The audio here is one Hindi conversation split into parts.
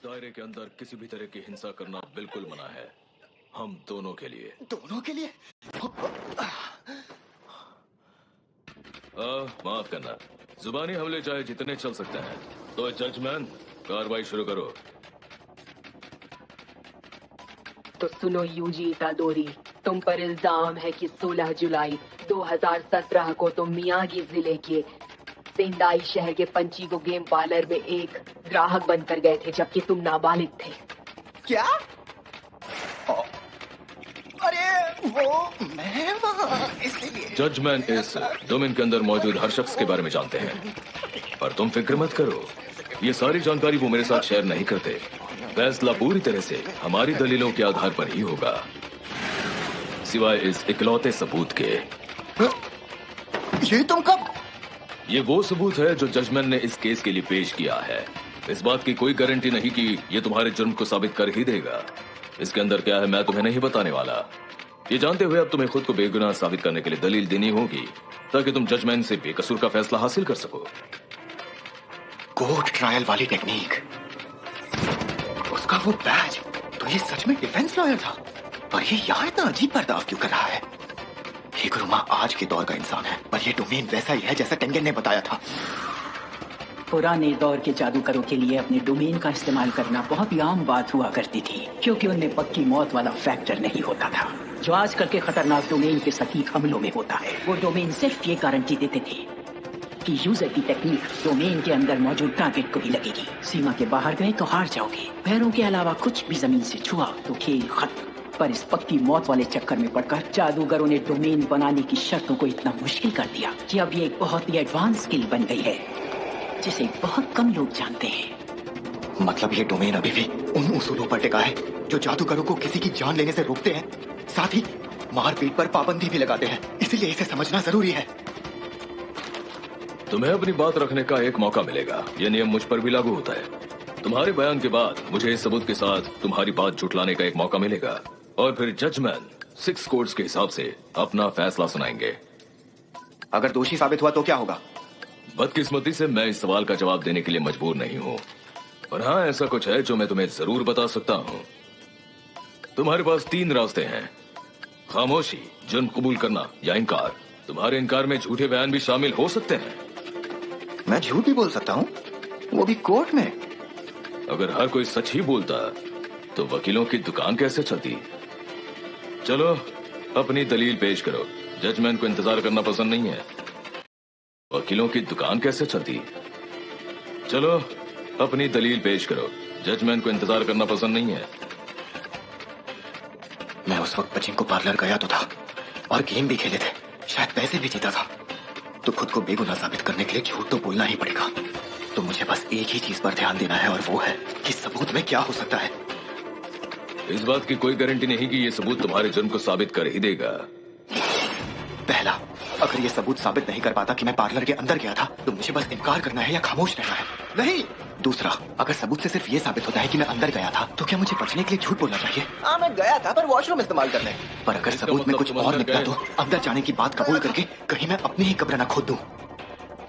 दायरे के अंदर किसी भी तरह की हिंसा करना बिल्कुल मना है, हम दोनों के लिए। दोनों के लिए? माफ करना, जुबानी हमले चाहे जितने चल सकते हैं। तो जजमैन, कार्रवाई शुरू करो। तो सुनो यूजी इतादोरी, तुम पर इल्जाम है कि 16 जुलाई 2017 को तुम मियागी जिले के सेंदाई शहर के पंचीगो गेम पार्लर में एक ग्राहक बनकर गए थे, जबकि तुम नाबालिग थे। क्या? अरे वो मैं वहाँ इसलिए। जजमैन इस डोमेन के अंदर मौजूद हर शख्स के बारे में जानते हैं, पर तुम फिक्र मत करो, ये सारी जानकारी वो मेरे साथ शेयर नहीं करते। फैसला पूरी तरह से हमारी दलीलों के आधार पर ही होगा, सिवाय इस इकलौते सबूत के। ये तुम कब? ये वो सबूत है जो जजमैन ने इस केस के लिए पेश किया है। इस बात की कोई गारंटी नहीं कि ये तुम्हारे जुर्म को साबित कर ही देगा। इसके अंदर क्या है मैं तुम्हें नहीं बताने वाला। ये जानते हुए अब तुम्हें खुद को बेगुनाह साबित करने के लिए दलील देनी होगी, ताकि तुम जजमैन से बेकसूर का फैसला हासिल कर सको। कोर्ट ट्रायल वाली टेक्निक, उसका वो बैज, तो ये सच में डिफेंस लॉयर था। पर ये यहाँ इतना अजीब बर्ताव क्यों कर रहा है? हिकुरुमा आज के दौर का इंसान है, पर ये डोमेन वैसा ही है जैसा टेंगेन ने बताया था। पुराने दौर के जादूगरों के लिए अपने डोमेन का इस्तेमाल करना बहुत ही आम बात हुआ करती थी, क्योंकि उनमें पक्की मौत वाला फैक्टर नहीं होता था, जो आजकल के खतरनाक डोमेन के सटीक हमलों में होता है। वो डोमेन सिर्फ ये गारंटी देते थे कि यूजर की टेक्निक डोमेन के अंदर मौजूद टारगेट को भी लगेगी। सीमा के बाहर गए तो हार जाओगे, पैरों के अलावा कुछ भी जमीन से छुआ तो खेल खत्म। पर इस पक्की मौत वाले चक्कर में पड़कर जादूगरों ने डोमेन बनाने की शर्तों को इतना मुश्किल कर दिया कि अब ये एक बहुत ही एडवांस स्किल बन गई है, जिसे बहुत कम लोग जानते हैं। मतलब ये डोमेन अभी भी उन उसूलों पर टिका है जो जादूगरों को किसी की जान लेने से रोकते हैं, साथ ही मारपीट पर पाबंदी भी लगाते हैं। इसीलिए इसे समझना जरूरी है। तुम्हें अपनी बात रखने का एक मौका मिलेगा। ये नियम मुझ पर भी लागू होता है। तुम्हारे बयान के बाद मुझे इस सबूत के साथ तुम्हारी बात झुटलाने का एक मौका मिलेगा, और फिर जजमैन 6 कोर्ट्स के हिसाब से अपना फैसला सुनाएंगे। अगर दोषी साबित हुआ तो क्या होगा? बदकिस्मती से मैं इस सवाल का जवाब देने के लिए मजबूर नहीं हूँ, और हाँ, ऐसा कुछ है जो मैं तुम्हें जरूर बता सकता हूँ। तुम्हारे पास 3 रास्ते हैं, खामोशी, जुर्म कबूल करना या इनकार। तुम्हारे इनकार में झूठे बयान भी शामिल हो सकते हैं। मैं झूठ भी बोल सकता हूँ, वो भी कोर्ट में। अगर हर कोई सच ही बोलता तो वकीलों की दुकान कैसे चलती? चलो अपनी दलील पेश करो। जजमैन को इंतजार करना पसंद नहीं है। वकीलों की दुकान कैसे चलती? चलो अपनी दलील पेश करो। जजमैन को इंतजार करना पसंद नहीं है। मैं उस वक्त पचिंको पार्लर गया तो था और गेम भी खेले थे, शायद पैसे भी जीता था। तो खुद को बेगुनाह साबित करने के लिए झूठ तो बोलना ही पड़ेगा। तो मुझे बस एक ही चीज पर ध्यान देना है, और वो है कि सबूत में क्या हो सकता है। इस बात की कोई गारंटी नहीं कि ये सबूत तुम्हारे जुर्म को साबित कर ही देगा। पहला, अगर ये सबूत साबित नहीं कर पाता कि मैं पार्लर के अंदर गया था, तो मुझे बस इनकार करना है या खामोश रहना है। नहीं। दूसरा, अगर सबूत से सिर्फ ये साबित होता है कि मैं अंदर गया था, तो क्या मुझे बचने के लिए झूठ बोलना चाहिए? हाँ, मैं गया था, पर वॉशरूम इस्तेमाल करने। पर अगर सबूत में कुछ और निकला तो अंदर जाने की बात कबूल करके कहीं मैं अपनी ही कब्र न खोद दूं।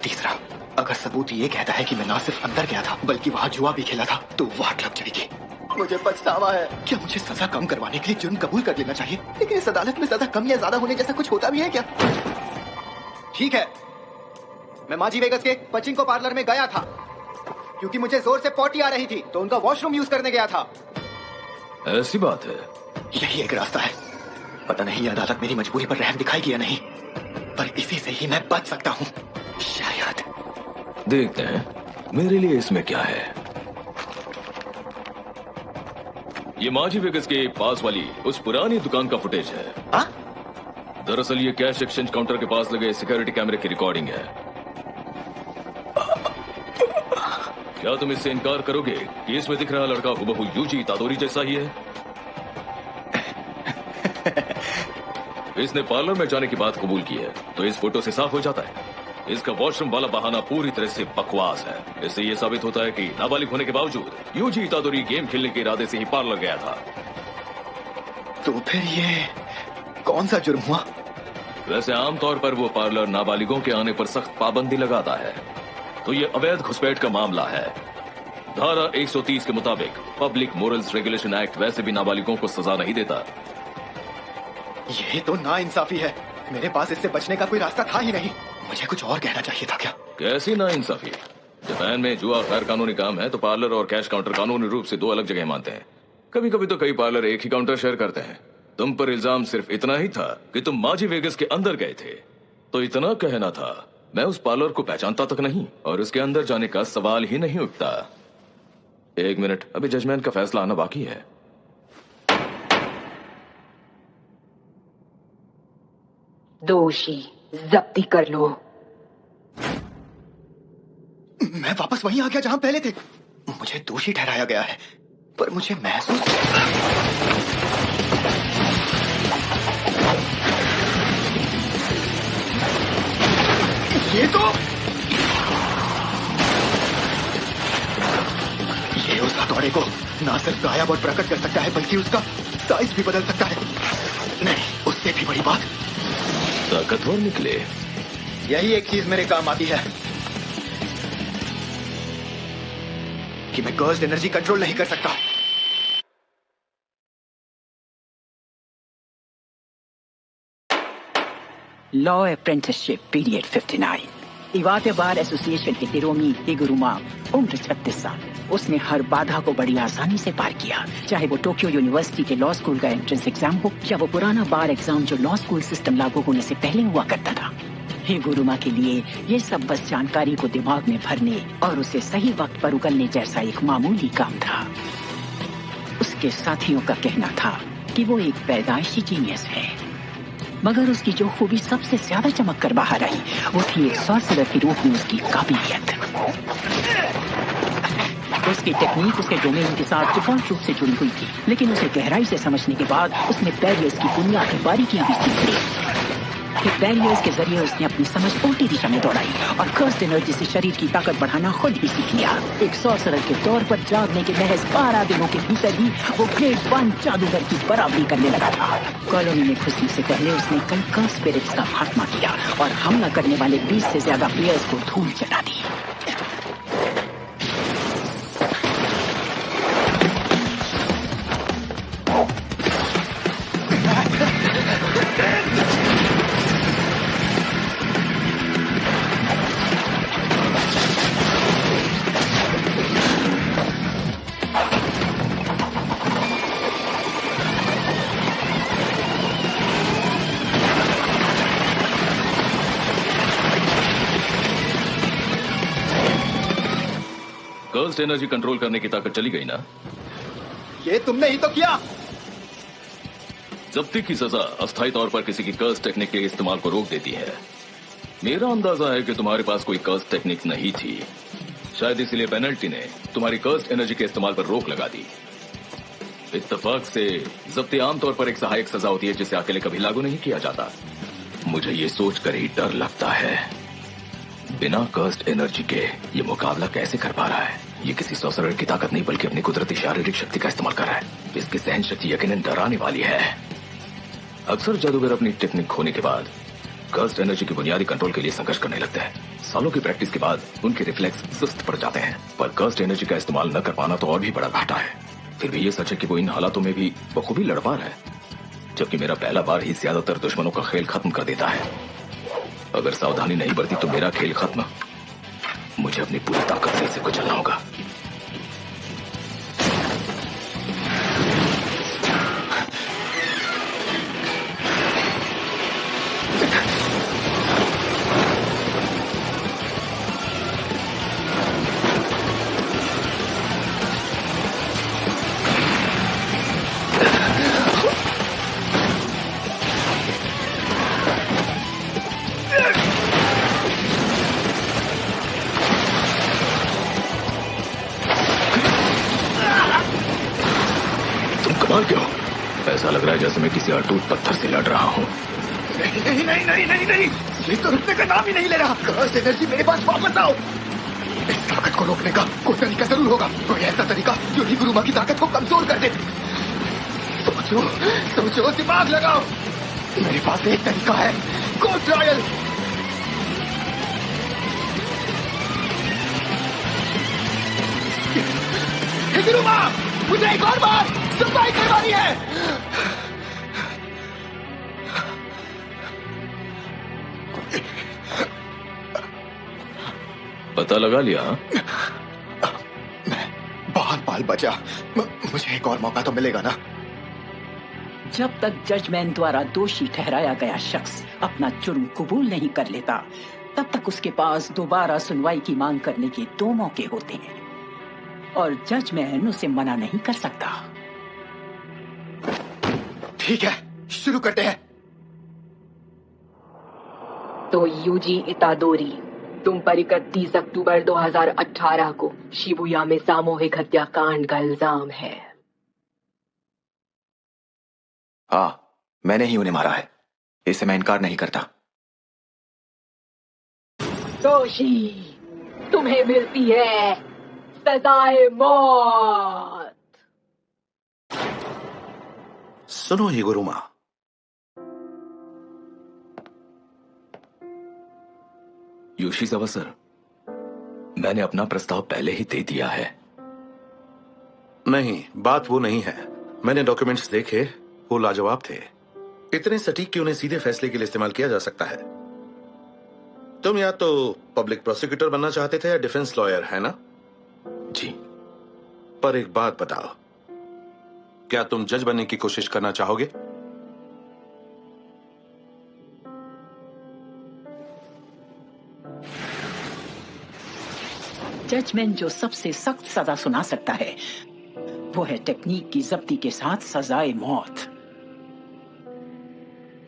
तीसरा, अगर सबूत ये कहता है कि मैं ना सिर्फ अंदर गया था बल्कि वहाँ जुआ भी खेला था, तो वाट लग जाएगी। मुझे पछतावा है। क्या मुझे सजा कम करवाने के लिए जुर्म कबूल कर लेना चाहिए? लेकिन इस अदालत में सजा कम या ज्यादा होने जैसा कुछ होता भी है क्या? ठीक है, मैं माजी वेगस के पचिंको पार्लर में गया था क्योंकि मुझे जोर से पॉटी आ रही थी, तो उनका वॉशरूम यूज करने गया था। ऐसी बात है। यही एक रास्ता है। पता नहीं अदालत मेरी मजबूरी पर रहम दिखाएगी या नहीं, पर इसी से ही मैं बच सकता हूँ शायद। देखते हैं मेरे लिए इसमें क्या है। ये माजी वेगस के पास वाली उस पुरानी दुकान का फुटेज है। आ? दरअसल ये कैश एक्सचेंज काउंटर के पास लगे सिक्योरिटी कैमरे की रिकॉर्डिंग है। क्या तुम इससे इनकार करोगे कि इसमें दिख रहा लड़का हुबहू यूजी इतादोरी जैसा ही है? इसने पार्लर में जाने की बात कबूल की है, तो इस फोटो से साफ हो जाता है इसका वॉशरूम वाला बहाना पूरी तरह से बकवास है। इससे यह साबित होता है कि नाबालिग होने के बावजूद यूजी इतादोरी गेम खेलने के इरादे से ही पार्लर गया था। तो फिर ये कौन सा जुर्म हुआ? वैसे आमतौर पर वो पार्लर नाबालिगों के आने पर सख्त पाबंदी लगाता है, तो ये अवैध घुसपैठ का मामला है। धारा 130 के मुताबिक पब्लिक मोरल्स रेगुलेशन एक्ट वैसे भी नाबालिगों को सजा नहीं देता। ये तो नाइंसाफी है। मेरे पास इससे बचने का कोई रास्ता था ही नहीं। मुझे कुछ और कहना चाहिए था क्या? कैसी नाइंसाफी? जापान में जुआ गैर कानूनी काम है तो पार्लर और कैश काउंटर कानूनी रूप से दो अलग जगह मानते हैं। कभी कभी तो कई पार्लर एक ही काउंटर शेयर करते हैं। तुम पर इल्जाम सिर्फ इतना ही था कि तुम माजी वेगस के अंदर गए थे, तो इतना कहना था। मैं उस पार्लर को पहचानता तक नहीं और उसके अंदर जाने का सवाल ही नहीं उठता। एक मिनट, अभी जजमेंट का फैसला आना बाकी है। दोषी जब्ती कर लो। मैं वापस वहीं आ गया जहां पहले थे। मुझे दोषी ठहराया गया है, पर मुझे महसूस ये उस हथौड़े को ना सिर्फ गायब और प्रकट कर सकता है बल्कि उसका साइज भी बदल सकता है। नहीं, उससे भी बड़ी बात, ताकतवर निकले। यही एक चीज मेरे काम आती है कि मैं कर्स्ड एनर्जी कंट्रोल नहीं कर सकता। Law apprenticeship period 59। Iwate bar association के तिरोमी हिगुरुमा, उम्र 36 साल। उसने हर बाधा को बड़ी आसानी से पार किया, चाहे वो टोक्यो यूनिवर्सिटी के लॉ स्कूल का एंट्रेंस एग्जाम हो या वो पुराना बार एग्जाम जो लॉ स्कूल सिस्टम लागू होने से पहले हुआ करता था। हिगुरुमा के लिए ये सब बस जानकारी को दिमाग में भरने और उसे सही वक्त पर उगलने जैसा एक मामूली काम था। उसके साथियों का कहना था कि वो एक पैदाइशी जीनियस है, मगर उसकी जो खूबी सबसे ज्यादा चमक कर बाहर आई वो थी एक सॉर्सरर के रूप में उसकी काबिलियत। उसकी टेक्निक उसके डोमेन के साथ डिफॉल्ट रूप से जुड़ी हुई थी, लेकिन उसे गहराई से समझने के बाद उसने बैरियर्स की बुनियादी बारीकियां भी सीख ली। बैरियर्स के जरिए उसने अपनी समझ उल्टी दिशा में दौड़ाई और कर्स्ड एनर्जी से शरीर की ताकत बढ़ाना खुद ही सीख लिया। एक सॉर्सरर के तौर पर जागने के महज 12 दिनों के भीतर ही वो ग्रेड 1 जादूगर की बराबरी करने लगा था। कॉलोनी में घुसने से पहले उसने कई कर्स्ड स्पिरिट्स का खात्मा किया और हमला करने वाले 20 से ज्यादा प्लेयर्स को धूल चटा दी। कर्स्ड एनर्जी कंट्रोल करने की ताकत चली गई ना? ये तुमने ही तो किया। जब्ती की सजा अस्थायी तौर पर किसी की कर्स टेक्निक के इस्तेमाल को रोक देती है। मेरा अंदाजा है कि तुम्हारे पास कोई कर्स टेक्निक नहीं थी, शायद इसीलिए पेनल्टी ने तुम्हारी कर्स्ड एनर्जी के इस्तेमाल पर रोक लगा दी। इत्तेफाक से जब्ती आमतौर पर एक सहायक सजा होती है जिसे अकेले कभी लागू नहीं किया जाता। मुझे ये सोचकर ही डर लगता है, बिना कर्स्ड एनर्जी के ये मुकाबला कैसे कर पा रहा है। ये किसी सॉर्सरर की ताकत नहीं बल्कि अपनी कुदरती शारीरिक शक्ति का इस्तेमाल कर रहा है। इसकी सहन शक्ति यकीनन डराने वाली है। अक्सर जादूगर अपनी टेक्निक खोने के बाद कर्स्ड एनर्जी की बुनियादी कंट्रोल के लिए संघर्ष करने लगते हैं। सालों की प्रैक्टिस के बाद उनके रिफ्लेक्स सुस्त पड़ जाते हैं, पर कर्स्ड एनर्जी का इस्तेमाल न कर पाना तो और भी बड़ा घाटा है। फिर भी ये सच है कि वो इन हालातों में भी बखूबी लड़ पा रहा है, जबकि मेरा पहला बार ही ज्यादातर दुश्मनों का खेल खत्म कर देता है। अगर सावधानी नहीं बरती तो मेरा खेल खत्म। मुझे अपनी पूरी ताकत से इसे कुचलना होगा। ऐसा लग रहा है जैसे मैं किसी अटूट पत्थर से लड़ रहा हूँ। नहीं नहीं नहीं नहीं नहीं नहीं, ये तो रुकने का नाम ही नहीं ले रहा। कर्स्ड एनर्जी मेरे पास वापस आओ। इस ताकत को रोकने का कोई तरीका जरूर होगा, कोई ऐसा तरीका जो हिगुरुमा की ताकत को कमजोर कर दे। सोचो सोचो, दिमाग लगाओ। मेरे पास एक तरीका है, गो ट्रायल। हिगुरुमा, मुझे एक और बार सुनवाई करवानी है। पता लगा लिया? मैं बहुत बाल बचा, मुझे एक और मौका तो मिलेगा ना? जब तक जजमेंट द्वारा दोषी ठहराया गया शख्स अपना जुर्म कबूल नहीं कर लेता, तब तक उसके पास दोबारा सुनवाई की मांग करने के 2 मौके होते हैं और जजमेंट उसे मना नहीं कर सकता। ठीक है, शुरू करते हैं। तो यूजी इतादोरी, तुम पर 31 अक्टूबर 2018 को शिबुया में सामूहिक हत्याकांड का इल्जाम है। हाँ, मैंने ही उन्हें मारा है, इससे मैं इनकार नहीं करता। दोषी, तुम्हें मिलती है सजाए मौत। सुनो हिगुरुमा, योशिजावा सर, मैंने अपना प्रस्ताव पहले ही दे दिया है। नहीं, बात वो नहीं है। मैंने डॉक्यूमेंट्स देखे, वो लाजवाब थे। इतने सटीक कि उन्हें सीधे फैसले के लिए इस्तेमाल किया जा सकता है। तुम या तो पब्लिक प्रोसिक्यूटर बनना चाहते थे या डिफेंस लॉयर, है ना? जी। पर एक बात बताओ, क्या तुम जज बनने की कोशिश करना चाहोगे? जजमेंट जो सबसे सख्त सजा सुना सकता है वो है टेक्निक की जब्ती के साथ सजाए मौत।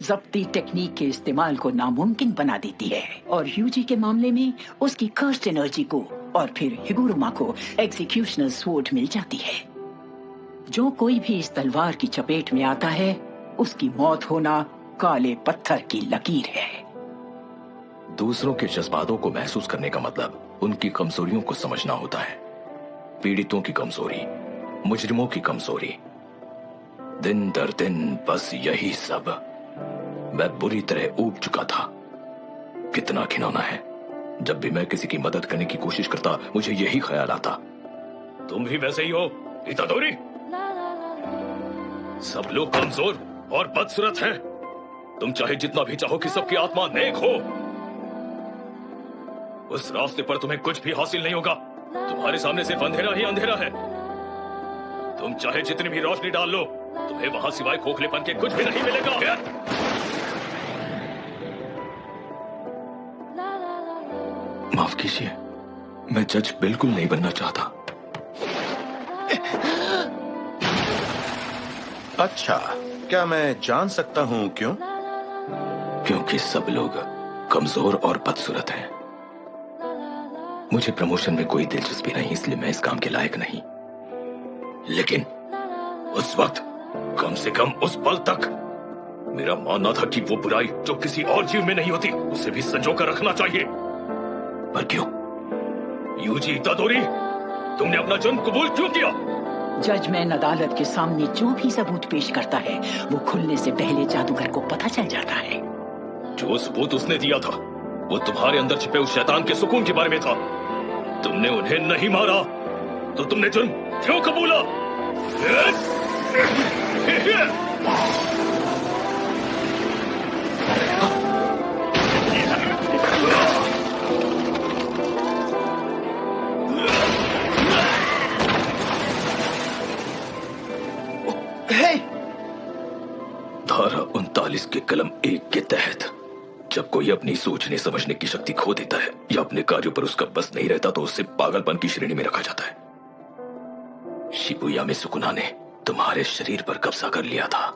जब्ती टेक्निक के इस्तेमाल को नामुमकिन बना देती है और यूजी के मामले में उसकी कर्स्ट एनर्जी को और फिर हिगुरुमा को एग्जीक्यूशनल स्वॉर्ड मिल जाती है। जो कोई भी इस तलवार की चपेट में आता है, उसकी मौत होना काले पत्थर की लकीर है। दूसरों के जज्बातों को महसूस करने का मतलब उनकी कमजोरियों को समझना होता है। पीड़ितों की कमजोरी, मुजरिमों की कमजोरी, दिन दर दिन बस यही सब। मैं बुरी तरह ऊब चुका था। कितना घिनौना है, जब भी मैं किसी की मदद करने की कोशिश करता मुझे यही ख्याल आता, तुम भी वैसे ही हो इतादोरी। सब लोग कमजोर और बदसूरत हैं। तुम चाहे जितना भी चाहो कि सबकी आत्मा नेक हो, उस रास्ते पर तुम्हें कुछ भी हासिल नहीं होगा। तुम्हारे सामने सिर्फ अंधेरा ही अंधेरा है। तुम चाहे जितनी भी रोशनी डाल लो, तुम्हें वहां सिवाय खोखलेपन के कुछ भी नहीं मिलेगा। माफ कीजिए, मैं जज बिल्कुल नहीं बनना चाहता। अच्छा, क्या मैं जान सकता हूं क्यों? क्योंकि सब लोग कमजोर और बदसूरत हैं। मुझे प्रमोशन में कोई दिलचस्पी नहीं, इसलिए मैं इस काम के लायक नहीं। लेकिन उस वक्त, कम से कम उस पल तक, मेरा मानना था कि वो बुराई जो किसी और जीव में नहीं होती, उसे भी संजो कर रखना चाहिए। पर क्यों? यूजी इतादोरी, तुमने अपना जुर्म कबूल क्यों किया? जजमेंट अदालत के सामने जो भी सबूत पेश करता है, वो खुलने से पहले जादूगर को पता चल जाता है। जो सबूत उसने दिया था, वो तुम्हारे अंदर छिपे उस शैतान के सुकून के बारे में था। तुमने उन्हें नहीं मारा, तो तुमने जुर्म क्यों कबूला? धारा 39 के कलम 1 के तहत जब कोई अपनी सोचने समझने की शक्ति खो देता है या अपने कार्यों पर उसका बस नहीं रहता, तो उसे पागलपन की श्रेणी में रखा जाता है। शिबुया में सुकुना ने तुम्हारे शरीर पर कब्जा कर लिया था।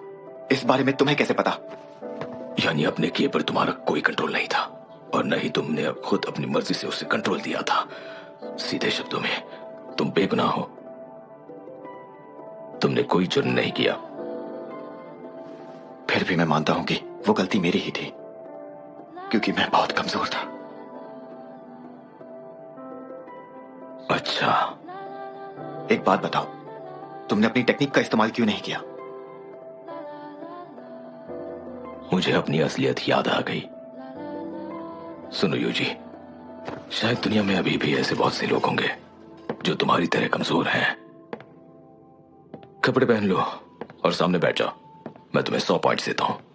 इस बारे में तुम्हें कैसे पता? यानी अपने किए पर तुम्हारा कोई कंट्रोल नहीं था, और न ही तुमने अब खुद अपनी मर्जी से उसे कंट्रोल दिया था। सीधे शब्दों में, तुम बेगुनाह हो। तुमने कोई जुर्म नहीं किया। फिर भी मैं मानता हूं कि वो गलती मेरी ही थी, क्योंकि मैं बहुत कमजोर था। अच्छा, एक बात बताओ, तुमने अपनी टेक्निक का इस्तेमाल क्यों नहीं किया? मुझे अपनी असलियत याद आ गई। सुनो यूजी, शायद दुनिया में अभी भी ऐसे बहुत से लोग होंगे जो तुम्हारी तरह कमजोर हैं, कपड़े पहन लो और सामने बैठ जाओ। मैं तुम्हें 100 पॉइंट्स देता हूं।